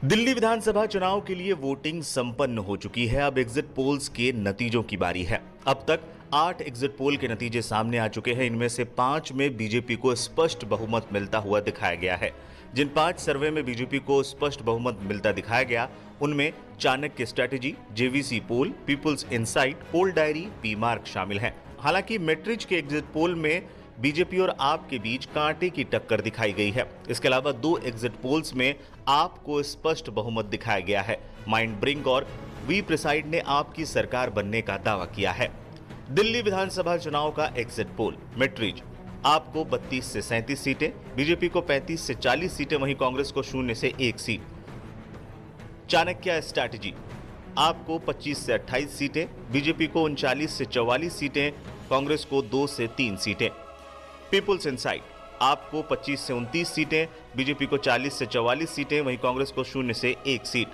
दिल्ली विधानसभा चुनाव के लिए वोटिंग संपन्न हो चुकी है। अब एग्जिट पोल्स के नतीजों की बारी है। अब तक 8 एग्जिट पोल के नतीजे सामने आ चुके हैं। इनमें से 5 में बीजेपी को स्पष्ट बहुमत मिलता हुआ दिखाया गया है। जिन 5 सर्वे में बीजेपी को स्पष्ट बहुमत मिलता दिखाया गया, उनमें चाणक्य स्ट्रैटेजी, जेवीसी पोल, पीपुल्स इनसाइट, पोल डायरी, पी मार्क शामिल हैं। हालांकि मेट्रिज के एग्जिट पोल में बीजेपी और आप के बीच कांटे की टक्कर दिखाई गई है। इसके अलावा 2 एग्जिट पोल्स में आप को स्पष्ट बहुमत दिखाया गया है। माइंड ब्रिंक और वी प्रिसाइड ने आपकी सरकार बनने का दावा किया है। दिल्ली विधानसभा चुनाव का एग्जिट पोल मेट्रिज, आपको 32 से 37 सीटें, बीजेपी को 35 से 40 सीटें, वहीं कांग्रेस को 0 से 1 सीट। चाणक्य स्ट्रैटेजी, आपको 25 से 28 सीटें, बीजेपी को 39 से 44 सीटें, कांग्रेस को 2 से 3 सीटें। पीपुल्स इनसाइट, आपको 25 से 29 सीटें, बीजेपी को 40 से 44 सीटें, वहीं कांग्रेस को 0 से 1 सीट।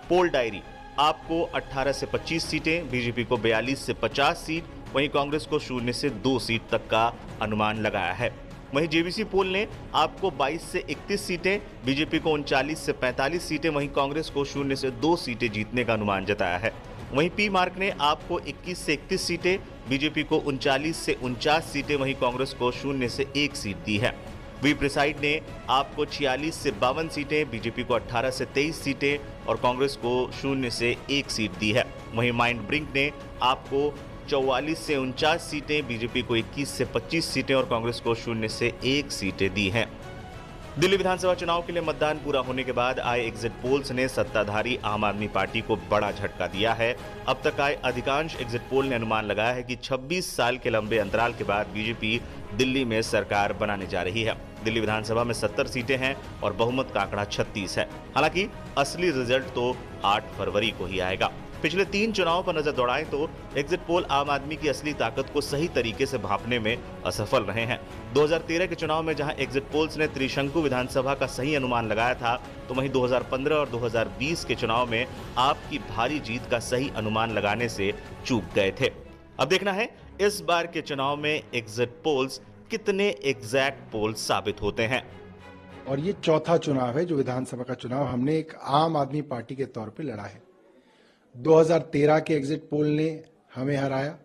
पोल डायरी, आपको 18 से 25 सीटें, बीजेपी को 42 से 50 सीट, वहीं कांग्रेस को 0 से 2 सीट तक का अनुमान लगाया है। वहीं जेवीसी पोल ने आपको 22 से 31 सीटें, बीजेपी को 39 से 45 सीटें, वहीं कांग्रेस को 0 से 2 सीटें जीतने का अनुमान जताया है। वहीं पी मार्क ने आपको 21 से 31 सीटें, बीजेपी को 39 से 49 सीटें, वहीं कांग्रेस को 0 से 1 सीट दी है। वी प्रिसाइड ने आपको 46 से 52 सीटें, बीजेपी को 18 से 23 सीटें और कांग्रेस को 0 से 1 सीट दी है। वहीं माइंड ब्रिंक ने आपको 44 से 49 सीटें, बीजेपी को 21 से 25 सीटें और कांग्रेस को 0 से 1 सीटें दी हैं। दिल्ली विधानसभा चुनाव के लिए मतदान पूरा होने के बाद आए एग्जिट पोल्स ने सत्ताधारी आम आदमी पार्टी को बड़ा झटका दिया है। अब तक आए अधिकांश एग्जिट पोल ने अनुमान लगाया है कि 26 साल के लंबे अंतराल के बाद बीजेपी दिल्ली में सरकार बनाने जा रही है। दिल्ली विधानसभा में 70 सीटें हैं और बहुमत का आंकड़ा 36 है। हालांकि असली रिजल्ट तो 8 फरवरी को ही आएगा। पिछले 3 चुनावों पर नजर दौड़ाएं तो एग्जिट पोल आम आदमी की असली ताकत को सही तरीके से भांपने में असफल रहे हैं। 2013 के चुनाव में जहां एग्जिट पोल्स ने त्रिशंकु विधानसभा का सही अनुमान लगाया था, तो वहीं 2015 और 2020 के चुनाव में आपकी भारी जीत का सही अनुमान लगाने से चूक गए थे। अब देखना है इस बार के चुनाव में एग्जिट पोल्स कितने एग्जैक्ट पोल साबित होते हैं। और ये चौथा चुनाव है जो विधानसभा का चुनाव हमने एक आम आदमी पार्टी के तौर पे लड़ा है। 2013 के एग्जिट पोल ने हमें हराया,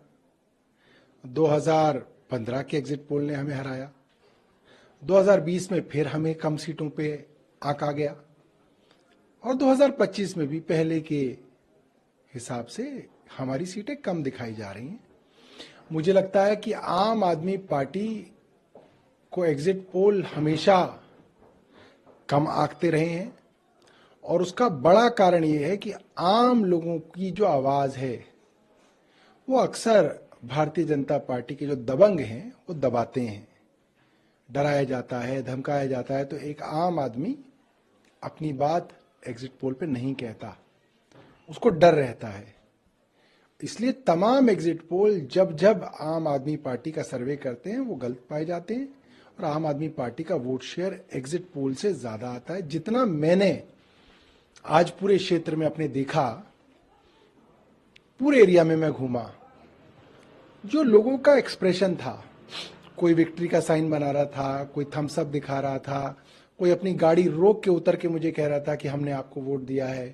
2015 के एग्जिट पोल ने हमें हराया, 2020 में फिर हमें कम सीटों पे आंका गया और 2025 में भी पहले के हिसाब से हमारी सीटें कम दिखाई जा रही हैं। मुझे लगता है कि आम आदमी पार्टी को एग्जिट पोल हमेशा कम आंकते रहे हैं और उसका बड़ा कारण ये है कि आम लोगों की जो आवाज है वो अक्सर भारतीय जनता पार्टी के जो दबंग हैं वो दबाते हैं। डराया जाता है, धमकाया जाता है, तो एक आम आदमी अपनी बात एग्जिट पोल पे नहीं कहता, उसको डर रहता है। इसलिए तमाम एग्जिट पोल जब जब आम आदमी पार्टी का सर्वे करते हैं वो गलत पाए जाते हैं और आम आदमी पार्टी का वोट शेयर एग्जिट पोल से ज्यादा आता है। जितना मैंने आज पूरे क्षेत्र में अपने देखा, पूरे एरिया में मैं घूमा, जो लोगों का एक्सप्रेशन था, कोई विक्ट्री का साइन बना रहा था, कोई थम्स अप दिखा रहा था, कोई अपनी गाड़ी रोक के उतर के मुझे कह रहा था कि हमने आपको वोट दिया है।